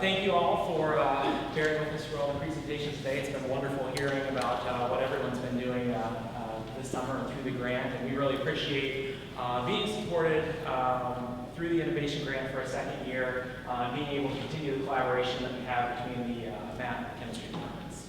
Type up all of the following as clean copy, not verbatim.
Thank you all for bearing with us for all the presentations today. It's been wonderful hearing about what everyone's been doing this summer and through the grant, and we really appreciate being supported through the Innovation Grant for a second year, being able to continue the collaboration that we have between the math and chemistry departments.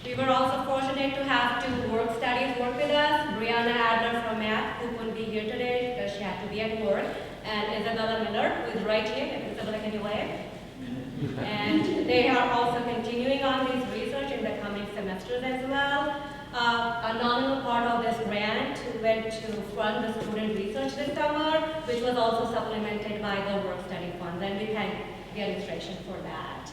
We were also fortunate to have two work studies work with us. Brianna Adler from math, who couldn't be here today because she had to be at work, and Isabella Miller, who is right here. Isabella, can you wave? And they are also continuing on this research in the coming semesters as well. A nominal part of this grant went to fund the student research this summer, which was also supplemented by the work study funds, and we thank the administration for that.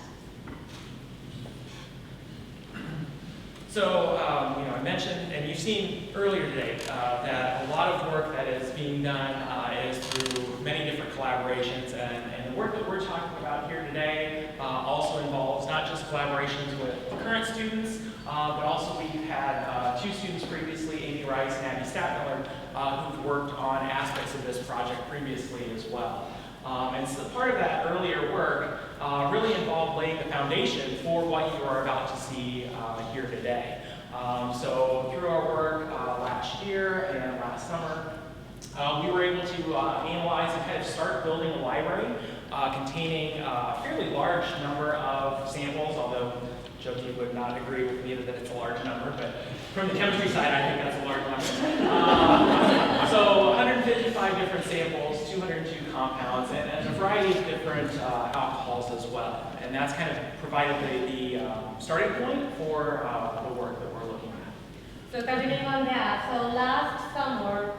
So, I mentioned, and you've seen earlier today, that a lot of work that is being done is through many different collaborations, and the work that we're talking about here today also involves not just collaborations with current students, but also we've had two students previously, Amy Rice and Abby Statmiller, who've worked on aspects of this project previously as well. And so part of that earlier work really involved laying the foundation for what you are about to see here today. So through our work last year and last summer, we were able to analyze and kind of start building a library containing a fairly large number of samples, although Jyoti would not agree with me that it's a large number, but from the chemistry side, I think that's a large number. So 155 different samples, 202 compounds, and a variety of different alcohols as well. And that's kind of provided the starting point for the work that we're looking at. So continuing on that, so last summer,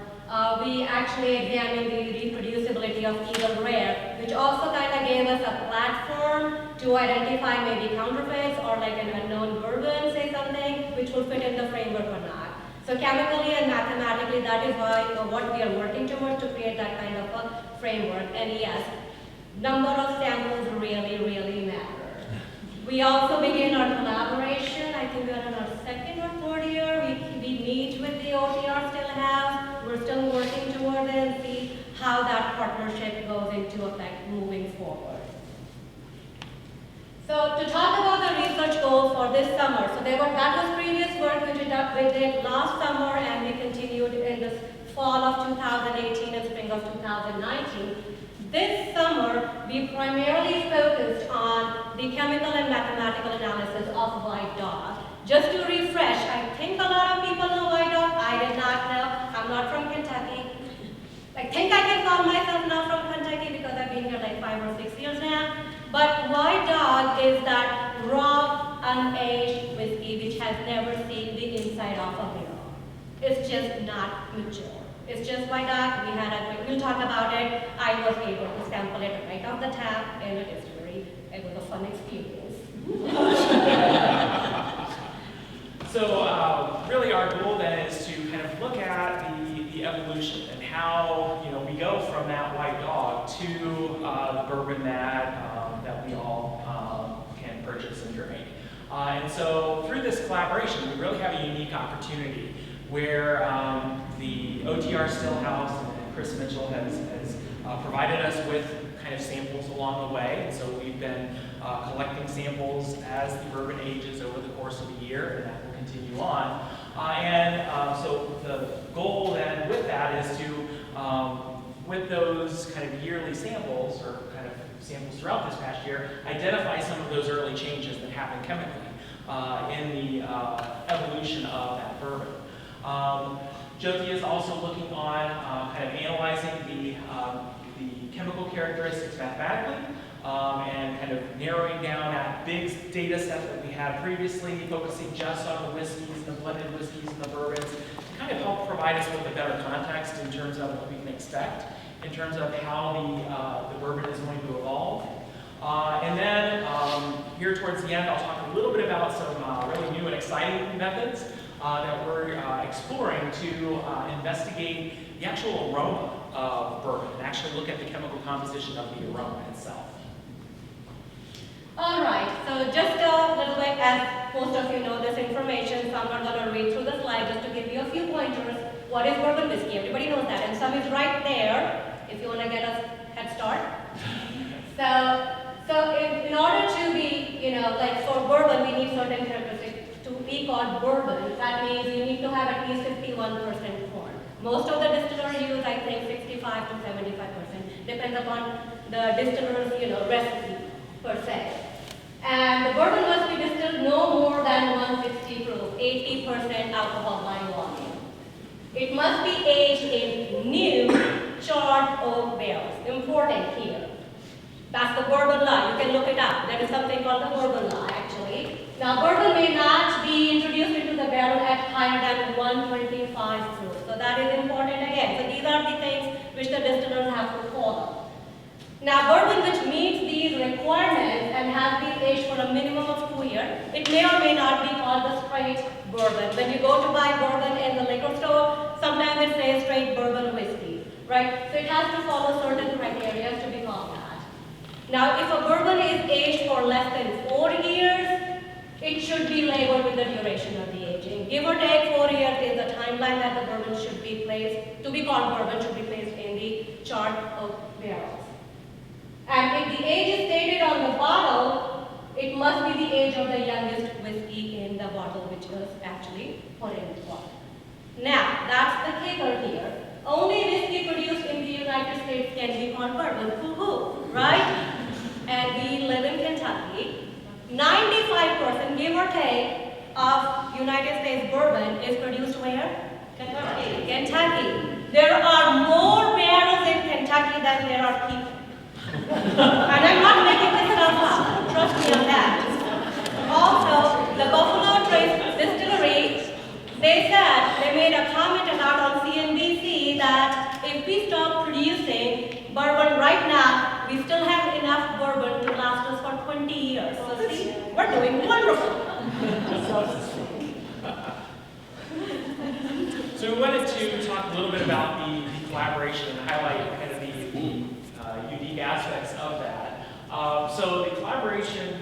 we actually examined the reproducibility of Eagle Rare, which also kind of gave us a platform to identify maybe counterfeits or like an unknown bourbon, say something, which would fit in the framework or not. So chemically and mathematically, that is why what we are working towards to create that kind of a framework. And yes, number of samples really, really matter. We also begin our collaboration. I think we are in our second or third year. We meet with the OTR still have. We're still working toward it and see how that partnership goes into effect moving forward. So to talk about the research goals for this summer, so that was previous work which we did last summer, and we continued in the fall of 2018 and spring of 2019. This summer, we primarily focused on the chemical and mathematical analysis of White Dog. Just to refresh, I think a lot of people know White Dog. I did not know. I'm not from Kentucky. I think I can call myself now from Kentucky because I've been here like 5 or 6 years now. But White Dog is that raw, unaged whiskey which has never seen the inside of a barrel. It's just not mature. It's just White Dog. We'll talk about it. I was able to sample it right off the tap in a distillery. It was a fun experience. So really our goal then is to kind of look at the evolution and how we go from that White Dog to the bourbon that we all can purchase and drink. And so through this collaboration, we really have a unique opportunity where the OTR Stillhouse and Chris Mitchell has provided us with kind of samples along the way. And so we've been collecting samples as the bourbon ages over the course of the year, and that will continue on. So the goal then with that is to, with those kind of yearly samples, or kind of samples throughout this past year, identify some of those early changes that happen chemically in the evolution of that bourbon. Jyoti is also looking on kind of analyzing the chemical characteristics mathematically and kind of narrowing down that big data set that we had previously, focusing just on the whiskeys, the blended whiskeys, and the bourbons, to kind of help provide us with a better context in terms of what we can expect, in terms of how the bourbon is going to evolve. And then here towards the end, I'll talk a little bit about some really new and exciting methods that we're exploring to investigate the actual aroma of bourbon and actually look at the chemical composition of the aroma itself. All right, so just a little bit, as most of you know this information, so I'm not going to read through the slide, just to give you a few pointers. What is bourbon whiskey? Everybody knows that, and some is right there, if you want to get a head start. In order to be, like for bourbon, we need certain characteristics to be called bourbon. That means you need to have at least 51% corn. Most of the distillers use, I think, 65 to 75%. Depends upon the distiller's, recipe per se. And the bourbon must be distilled no more than 160 proof, 80% alcohol by volume. It must be aged in new charred oak barrels. Important here. That's the bourbon law. You can look it up. There is something called the bourbon law, actually. Now, bourbon may not be introduced into the barrel at higher than 125 proof. So that is important again. So these are the things which the distillers have to follow. Now, bourbon which meets these requirements and has been aged for a minimum of 2 years, it may or may not be called the straight bourbon. When you go to buy bourbon in the liquor store, sometimes it says straight bourbon whiskey, right? So it has to follow certain criteria to be called that. Now, if a bourbon is aged for less than 4 years, it should be labeled with the duration of the aging. Give or take 4 years is the timeline that the bourbon should be placed, to be called bourbon, should be placed in the charred oak barrels. And if the age is stated on the bottle, it must be the age of the youngest whiskey in the bottle, which was actually put in the bottle. Now, that's the kicker here. Only whiskey produced in the United States can be called bourbon. Woo-hoo, right? And we live in Kentucky. 95%, give or take, of United States bourbon is produced where? Kentucky. Kentucky. There are more barrels in Kentucky than there are people. And I'm not making this stuff up. Trust me on that. Also, the Buffalo Trace Distillery, they made a comment about on CNBC that if we stop producing bourbon right now, we still have enough bourbon to last us for 20 years. So see, we're doing wonderful. So we wanted to talk a little bit about the collaboration and highlight kind of the unique aspects of that. So the collaboration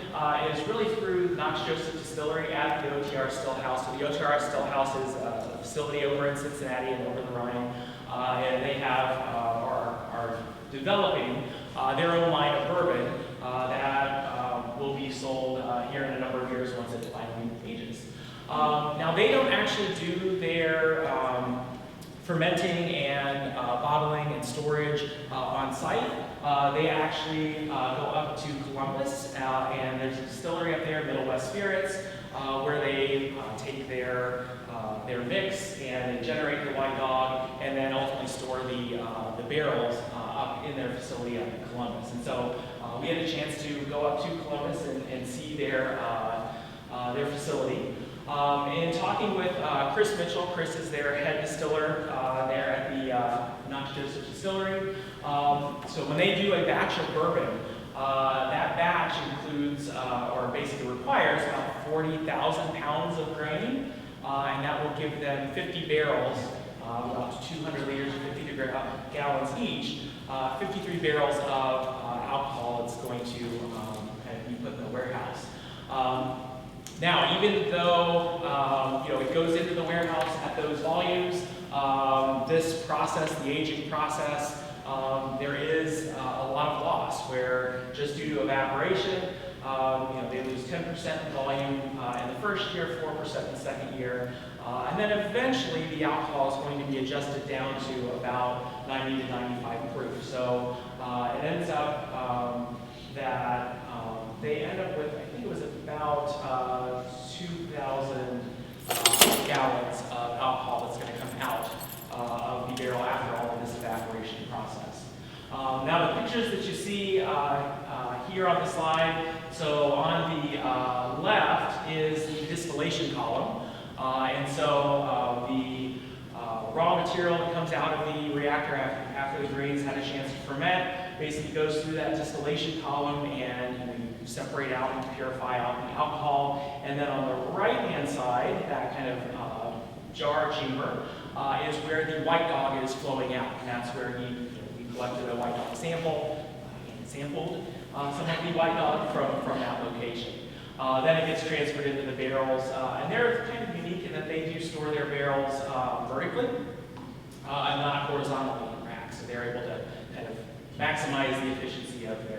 is really through the Knox Joseph Distillery at the OTR Stillhouse. So the OTR Stillhouse is a facility over in Cincinnati and over the Rhine, and they have are developing their own line of bourbon that will be sold here in a number of years once it finally ages. Now they don't actually do their fermenting and bottling and storage on site. They actually go up to Columbus, and there's a distillery up there, Middle West Spirits, where they take their mix and they generate the white dog, and then ultimately store the barrels up in their facility up in Columbus. And so we had a chance to go up to Columbus and see their facility. In talking with Chris Mitchell, Chris is their head distiller there at the Knox Joseph Distillery. So when they do a batch of bourbon, that batch includes, or basically requires, about 40,000 pounds of grain, and that will give them 50 barrels, about 200 liters or 50 gallons each, 53 barrels of alcohol that's going to kind of be put in the warehouse. Now, even though it goes into the warehouse at those volumes, this process, the aging process, there is a lot of loss where just due to evaporation, they lose 10% in volume in the first year, 4% in the second year, and then eventually the alcohol is going to be adjusted down to about 90 to 95 proof. So it ends up that they end up with, I think it was about 2,000 gallons of alcohol that's going to come out of the barrel after all of this evaporation process. Now the pictures that you see here on the slide, so on the left is the distillation column, and so the raw material that comes out of the reactor after the grains had a chance to ferment basically goes through that distillation column, and you separate out and purify out the alcohol. And then on the right-hand side, that kind of jar chamber, is where the white dog is flowing out, and that's where we collected a white dog sample and sampled some of the white dog from that location. Then it gets transferred into the barrels, and they're kind of unique in that they do store their barrels vertically and not horizontally in racks, so they're able to kind of maximize the efficiency of their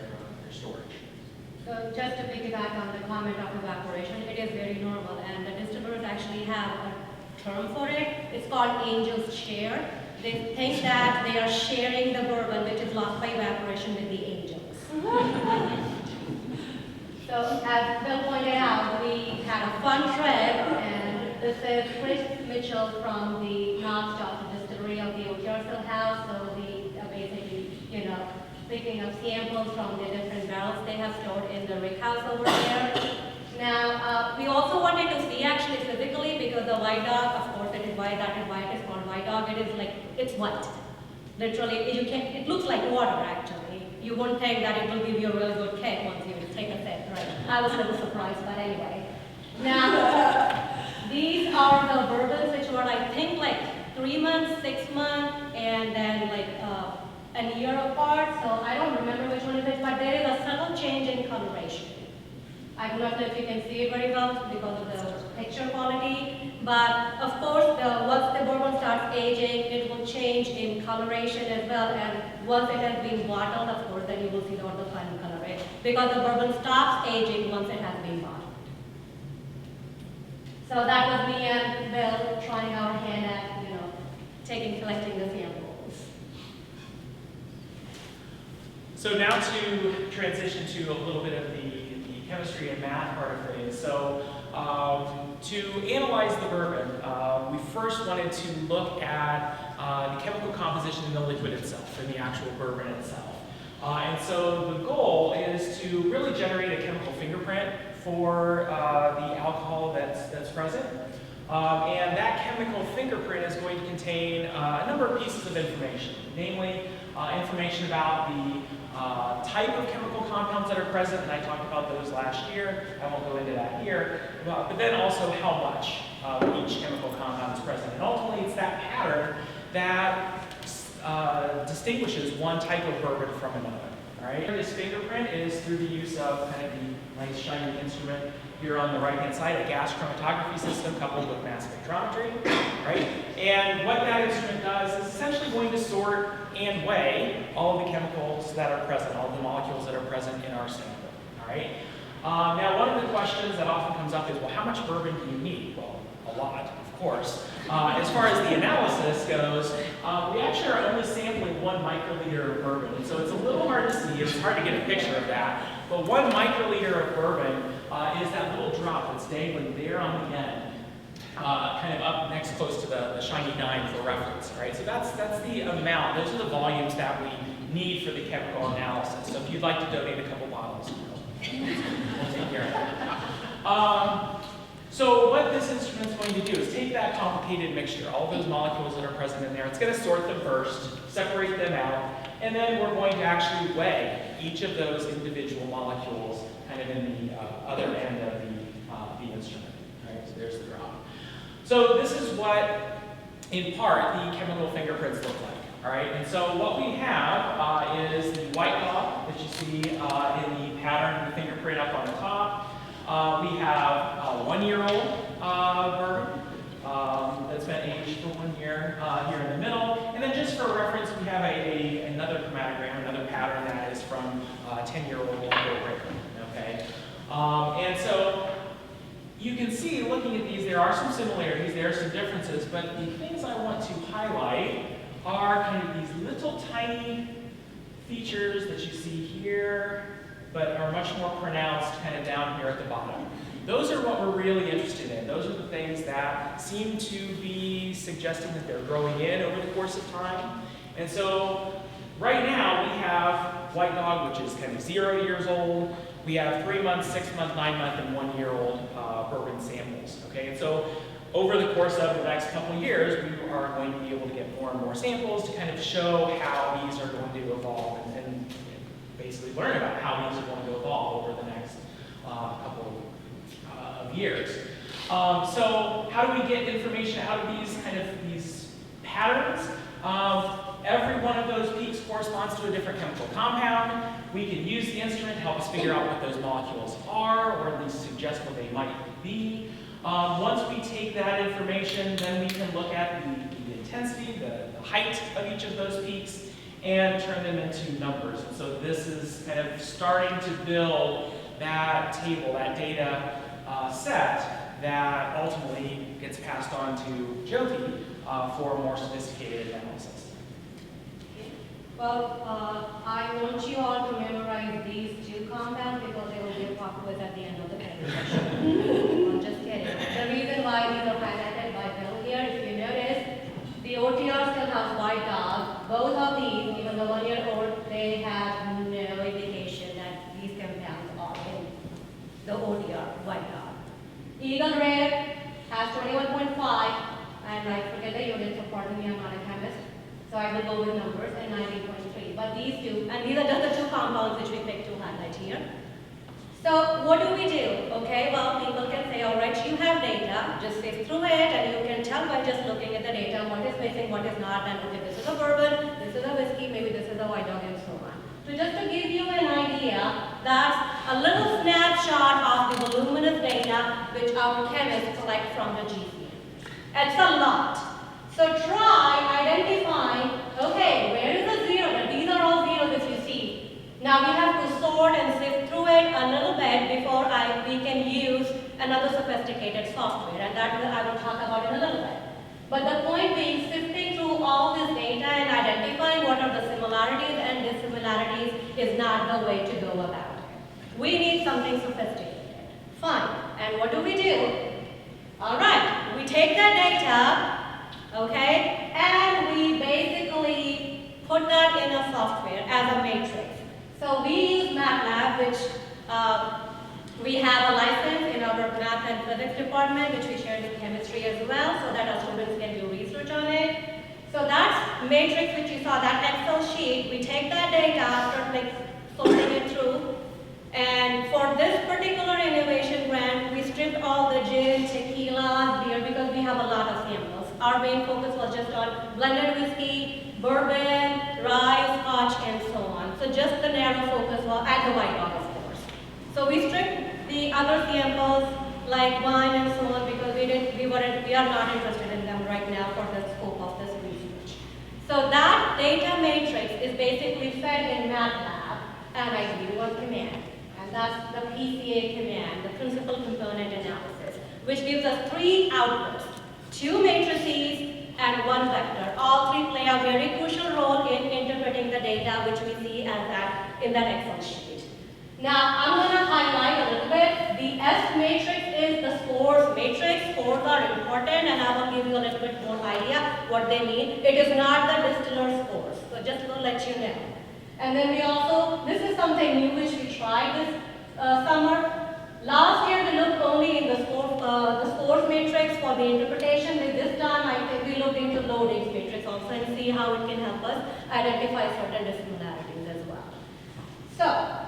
for storage. So just to piggyback on the comment of evaporation, it is very normal, and the distillers actually have a term for it. It's called angel's share. They think that they are sharing the bourbon, which is lost by evaporation, with the angels. So as Bill pointed out, we had a fun trip, and this is Chris Mitchell from the Knox Johnson Distillery of the O'Keefe House. So the basically, picking up samples from the different barrels they have stored in the rick house over there. Now, we also wanted to see actually physically, because the white dog, of course, it is white. That is why it is called white dog. It is like, it's white. Literally, it looks like water actually. You wouldn't think that it will give you a really good kick once you take a sip, right? I was a little surprised, but anyway. Now, these are the bourbons which were, I think, like 3 months, 6 months, and then like a year apart. So I don't remember which one it is, but there is a subtle change in coloration. I do not know if you can see it very well because of the picture quality, but of course, once the bourbon starts aging, it will change in coloration as well, and once it has been bottled, of course, then you will see the final color, right? Because the bourbon stops aging once it has been bottled. So that was me and Bill trying our hand at, collecting the samples. So now to transition to a little bit of the chemistry and math part of things. So to analyze the bourbon, we first wanted to look at the chemical composition in the liquid itself, in the actual bourbon itself. And so the goal is to really generate a chemical fingerprint for the alcohol that's present. And that chemical fingerprint is going to contain a number of pieces of information, namely information about the type of chemical compounds that are present, and I talked about those last year. I won't go into that here, but then also how much each chemical compound is present. And ultimately, it's that pattern that distinguishes one type of bourbon from another. All right. This fingerprint is through the use of kind of the nice shiny instrument here on the right-hand side, a gas chromatography system coupled with mass spectrometry, right? And what that instrument does is essentially going to sort and weigh all of the chemicals that are present, all of the molecules that are present in our sample, all right? Now, one of the questions that often comes up is, well, how much bourbon do you need? Well, a lot, of course. As far as the analysis goes, we actually are only sampling 1 microliter of bourbon, and so it's a little hard to see. It's hard to get a picture of that. But 1 microliter of bourbon is that little drop that's dangling there on the end, kind of up next close to the shiny dime for reference, right? So that's the amount. Those are the volumes that we need for the chemical analysis. So if you'd like to donate a couple bottles, we'll take care of that. So what this instrument is going to do is take that complicated mixture, all of those molecules that are present in there, it's going to sort them first, separate them out, and then we're going to actually weigh each of those individual molecules kind of in the other end of the instrument. Right? So there's the drop. So this is what, in part, the chemical fingerprints look like. All right, and so what we have is the white dog that you see in the pattern, the fingerprint up on the top. We have a 1-year-old bourbon that's been aged for 1 year here in the middle. And then just for reference, we have another chromatogram, another pattern that is from 10-year-old bourbon. Okay, and so you can see, looking at these, there are some similarities, there are some differences, but the things I want to highlight are kind of these little tiny features that you see here, but are much more pronounced kind of down here at the bottom. Those are what we're really interested in. Those are the things that seem to be suggesting that they're growing in over the course of time. And so right now we have White Dog, which is kind of 0 years old. We have 3 month, 6 month, 9 month, and 1 year old bourbon samples. Okay, and so over the course of the next couple of years, we are going to be able to get more and more samples to kind of show how these are going to evolve and basically learn about how these are going to evolve over the next couple of years. So how do we get information out of these patterns? Every one of those peaks corresponds to a different chemical compound. We can use the instrument to help us figure out what those molecules are, or at least suggest what they might be. Once we take that information, then we can look at the intensity, the height of each of those peaks, and turn them into numbers. And so this is kind of starting to build that table, that data set that ultimately gets passed on to Jyoti for more sophisticated analysis. Well, I want you all to memorize these two compounds because they will be a pop quiz at the end of the presentation. I'm just kidding. The reason why these are highlighted by Bill here, if you notice, the OTR still has white dog. Both of these, even the 1 year old, they have no indication that these compounds are in the OTR, white dog. Eagle Red has 21.5, and I forget the units, so pardon me, I'm not a chemist. So I will go with numbers, and 19.3. But these two, and these are just the two compounds which we picked to highlight here. So what do we do? Okay, well, people can say, all right, you have data, just sift through it, and you can tell by just looking at the data what is missing, what is not, and okay, this is a bourbon, this is a whiskey, maybe this is a white dog, and so on. So just to give you an idea, that's a little snapshot of the voluminous data which our chemists collect from the GCM. It's a lot. So try identifying, okay, where is the zero? But these are all zeros as you see. Now we have to sort and sift through it a little bit before we can use another sophisticated software, and that I will talk about in a little bit. But the point being, sifting through all this data and identifying what are the similarities and dissimilarities is not the way to go about it. We need something sophisticated. Fine. And what do? All right, we take that data, okay, and we basically put that in a software as a matrix. So we use MATLAB, which we have a license in our math and physics department, which we share with chemistry as well, so that our students can do research on it. So that's matrix which you saw, that Excel sheet. We take that data after sorting it through, and for this particular innovation grant, we stripped all the gin, tequila, beer, because we have a lot of samples. Our main focus was just on blended whiskey, bourbon, rye, scotch, and so on. So just the narrow focus was at the white dog, of course. So we stripped the other samples like wine and so on because we are not interested in them right now for the scope of this research. So that data matrix is basically fed in MATLAB, and I give you one command, and that's the PCA command, the principal component analysis, which gives us 3 outputs, 2 matrices and 1 vector. All 3 play a very crucial role in interpreting the data which we see as in that Excel sheet. Now, I'm going to highlight a little bit. The S matrix is the scores matrix. Scores are important, and I will give you a little bit more idea what they mean. It is not the distiller scores, so just to let you know. And then we also, this is something new which we tried this summer. Last year we looked only in the scores matrix for the interpretation. This time I think we looked into loadings matrix also and see how it can help us identify certain dissimilarities as well. So,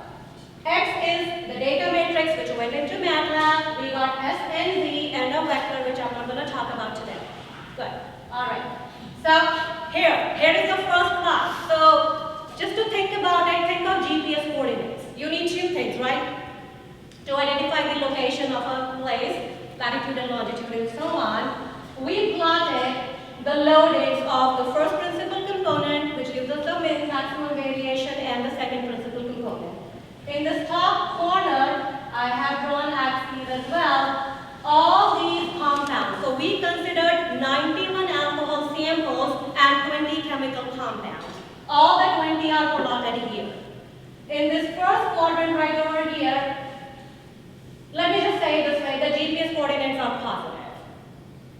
X is the data matrix which went into MATLAB. We got S and Z and a vector which I'm not going to talk about today. Good. All right. So here is the first class. So just to think about it, think of GPS coordinates. You need 2 things, right? To identify the location of a place, latitude and longitude and so on. We plotted the loadings of the first principal component, which gives us the maximum variation, and the second principal component. In this top corner, I have drawn axes as well, all these compounds. So we considered 91 alcohol samples and 20 chemical compounds. All the 20 are plotted here. In this first quadrant right over here, let me just say it this way, the GPS coordinates are positive.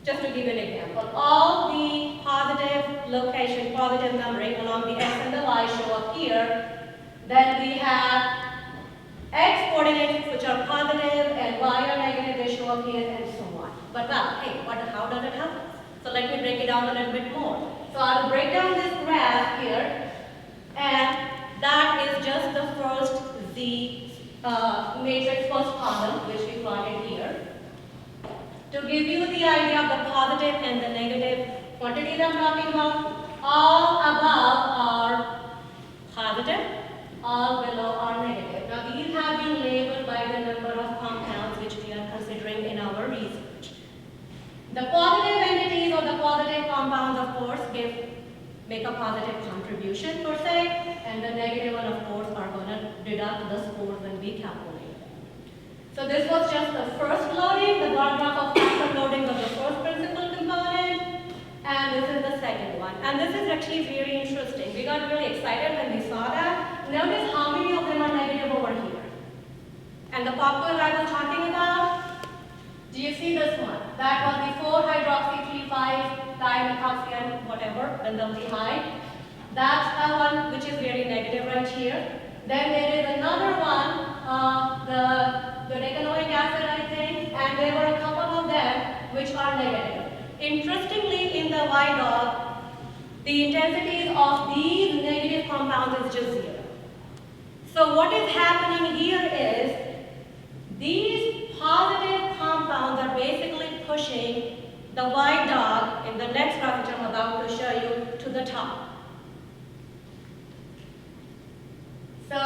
Just to give you an example, all the positive location, positive numbering along the X and the Y show up here. Then we have X coordinates which are positive and Y are negative, they show up here and so on. But well, hey, how does it help us? So let me break it down a little bit more. So I will break down this graph here, and that is just the first Z matrix first column which we plotted here. To give you the idea of the positive and the negative quantities I'm talking about, all above are positive, all below are negative. Now these have been labeled by the number of compounds which we are considering in our research. The positive entities or the positive compounds, of course, make a positive contribution per se, and the negative one, of course, are going to deduct the scores when we calculate them. So this was just the first loading. The bar graph of factor loading was the first principal component, and this is the second one. And this is actually very interesting. We got really excited when we saw that. Notice how many of them are negative over here. And the popcorn I was talking about, do you see this one? That was the 4-hydroxy-3,5-dimethoxy, whatever, benzaldehyde. That's the one which is very negative right here. Then there is another one, the decanoic acid, I think, and there were a couple of them which are negative. Interestingly, in the Y dog, the intensities of these negative compounds is just 0. So what is happening here is these positive compounds are basically pushing the Y dog in the next graph which I'm about to show you to the top. So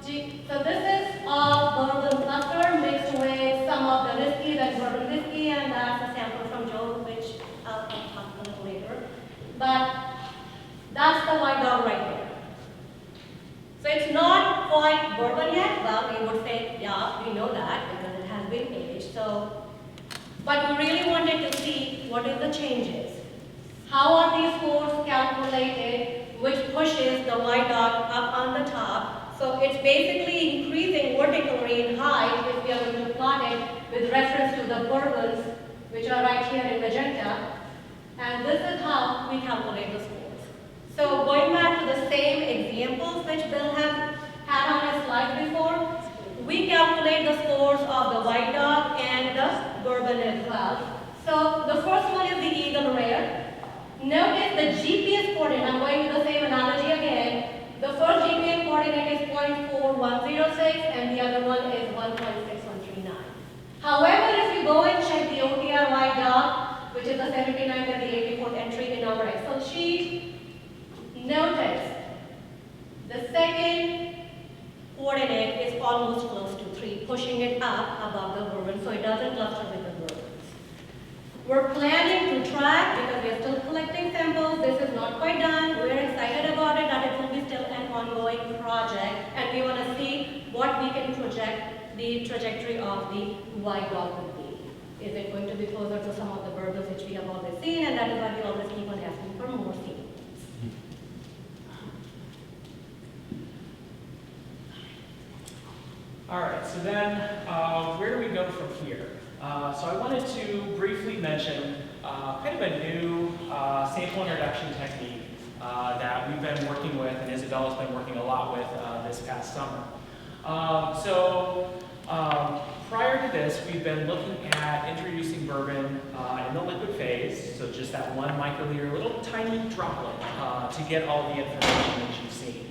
this is all bourbon cluster mixed with some of the whiskey, that's bourbon whiskey, and that's a sample from Joe, which I'll talk a little later. But that's the Y dog right there. So it's not quite bourbon yet. Well, we would say, yeah, we know that because it has been aged. So, but we really wanted to see what is the changes. How are these scores calculated, which pushes the Y dog up on the top? So it's basically increasing vertically in height if we are going to plot it with reference to the bourbons, which are right here in magenta. And this is how we calculate the scores. So going back to the same examples which Bill had on his slide before, we calculate the scores of the White Dog and the Bourbon as well. So the first one is the Eagle Rare. Notice the GPS coordinate, I'm going to the same analogy again. The first GPS coordinate is 0.4106 and the other one is 1.6139. However, if you go and check the OTR White Dog, which is the 79th and the 84th entry in our Excel sheet, notice the second coordinate is almost close to 3, pushing it up above the bourbon, so it doesn't cluster with the bourbons. We're planning to track, because we're still collecting samples, this is not quite done, we're excited about it, that it will be still an ongoing project, and we want to see what we can project the trajectory of the White Dog would be. Is it going to be closer to some of the bourbons which we have always seen, and that is why we always keep on asking for more samples. All right, so then where do we go from here? So I wanted to briefly mention kind of a new sample introduction technique that we've been working with, and Isabella's been working a lot with this past summer. Prior to this, we've been looking at introducing bourbon in the liquid phase, so just that 1 microliter, little tiny droplet to get all the information that you've seen.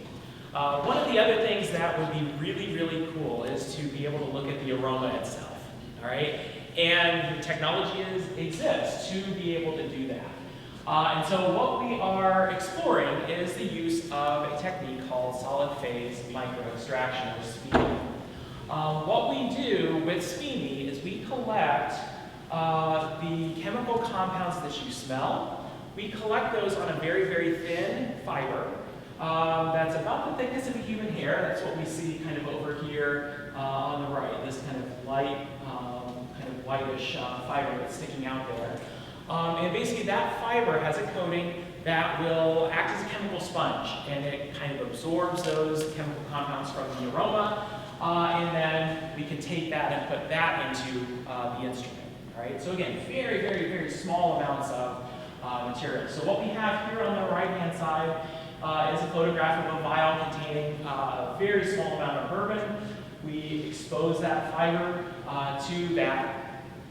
One of the other things that would be really, really cool is to be able to look at the aroma itself, all right? And technology exists to be able to do that. And so what we are exploring is the use of a technique called solid phase microextraction, or SPME. What we do with SPME is we collect the chemical compounds that you smell. We collect those on a very, very thin fiber. That's about the thickness of a human hair. That's what we see kind of over here on the right, this kind of light, kind of whitish fiber that's sticking out there. And basically that fiber has a coating that will act as a chemical sponge, and it kind of absorbs those chemical compounds from the aroma, and then we can take that and put that into the instrument. All right? So again, very, very, very small amounts of material. So what we have here on the right-hand side is a photograph of a vial containing a very small amount of bourbon. We expose that fiber to that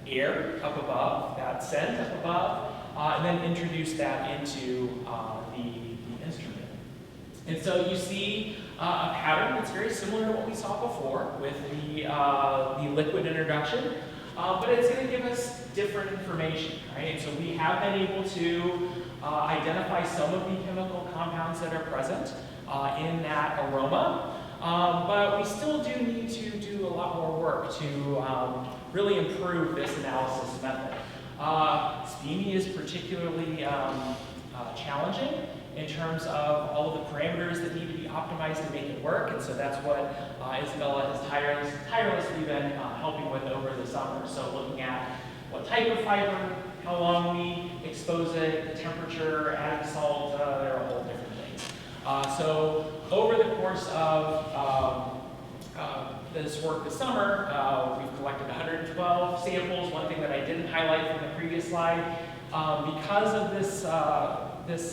air up above, that scent up above, and then introduce that into the instrument. And so you see a pattern that's very similar to what we saw before with the liquid introduction, but it's going to give us different information, right? So we have been able to identify some of the chemical compounds that are present in that aroma, but we still do need to do a lot more work to really improve this analysis method. SPME is particularly challenging, in terms of all of the parameters that need to be optimized to make it work. And so that's what Isabella has tirelessly been helping with over the summer. So looking at what type of fiber, how long we expose it, the temperature, adding salt, there are a whole different things. So over the course of this work this summer, we've collected 112 samples. One thing that I didn't highlight from the previous slide, because of this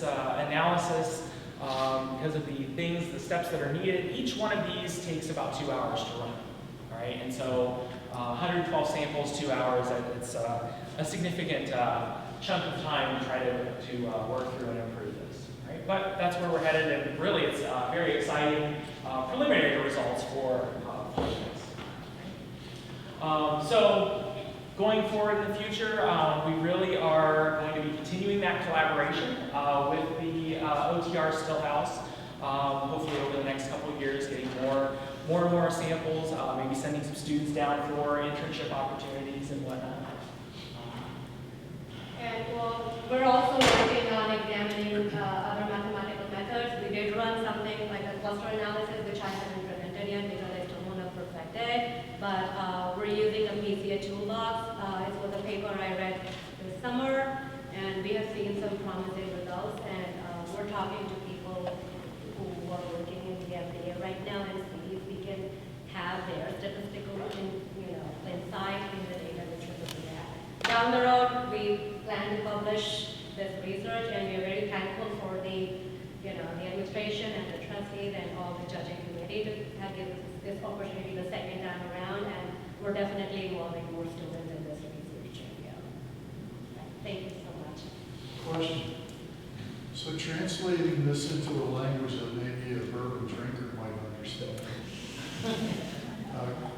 analysis, because of the steps that are needed, each one of these takes about 2 hours to run. All right, and so 112 samples, 2 hours. It's a significant chunk of time to try to work through and improve this. Right, but that's where we're headed, and really, it's very exciting preliminary results for this. So going forward in the future, we really are going to be continuing that collaboration with the OTR Stillhouse. Hopefully over the next couple of years, getting more and more samples, maybe sending some students down for internship opportunities and whatnot. And well, we're also working on examining other mathematical methods. We did run something like a cluster analysis, which I haven't presented yet because I still want to perfect it. But we're using a PCA toolbox. It was a paper I read this summer, and we have seen some promising results. And we're talking to people who are working in the FDA right now and see if we can have their statistical insight in the data which we're looking at. Down the road, we plan to publish this research, and we're very thankful for the administration and the trustees and all the judging committee to have given us this opportunity the second time around, and we're definitely involving more students in this research area. Thank you so much. Question. So translating this into a language that maybe a bourbon drinker might understand.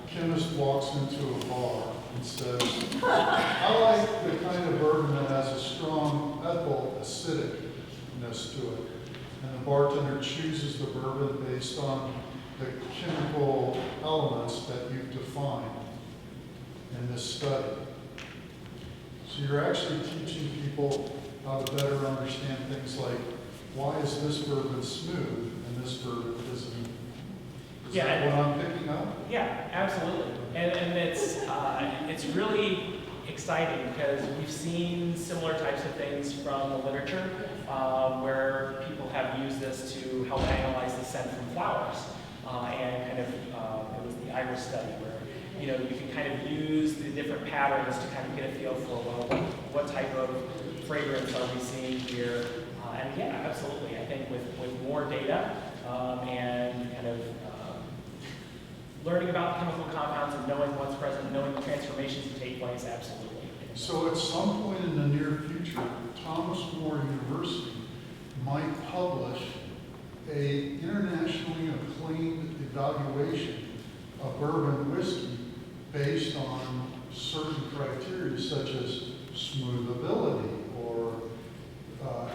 Chemist walks into a bar and says, I like the kind of bourbon that has a strong ethyl acidicness to it. And the bartender chooses the bourbon based on the chemical elements that you've defined in this study. So you're actually teaching people how to better understand things like, why is this bourbon smooth and this bourbon isn't? Is that what I'm picking up? Yeah, absolutely. And it's really exciting because we've seen similar types of things from the literature where people have used this to help analyze the scent from flowers. And kind of, it was the iris study where you can kind of use the different patterns to kind of get a feel for, well, what type of fragrance are we seeing here? And yeah, absolutely. I think with more data and kind of learning about the chemical compounds and knowing what's present, knowing the transformations that take place, absolutely. So at some point in the near future, Thomas More University might publish a internationally acclaimed evaluation of bourbon whiskey based on certain criteria such as smoothability or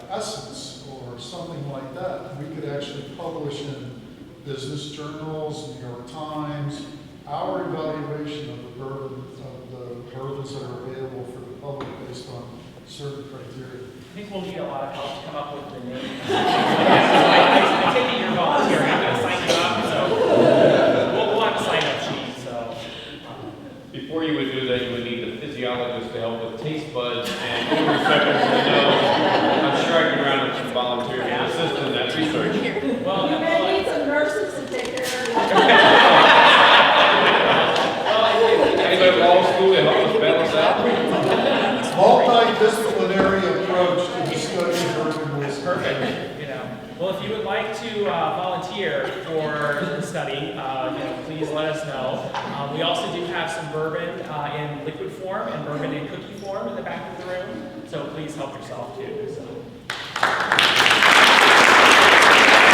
essence or something like that. We could actually publish in business journals, New York Times, our evaluation of the bourbons that are available for the public based on certain criteria. I think we'll need a lot of help to come up with the name. I take it you're volunteering. I'm going to sign you up, so we'll have a sign-up sheet. So before you would do that, you would need the physiologist to help with taste buds and over-receptors in the nose. I'm striking around with some volunteers to assist in that research. Well, you may need some nurses to take care of you. Anybody law school to help us balance out? Multidisciplinary approach to the study of bourbon whiskey. Perfect. Well, if you would like to volunteer for the study, please let us know. We also do have some bourbon in liquid form and bourbon in cookie form in the back of the room, so please help yourself too. So.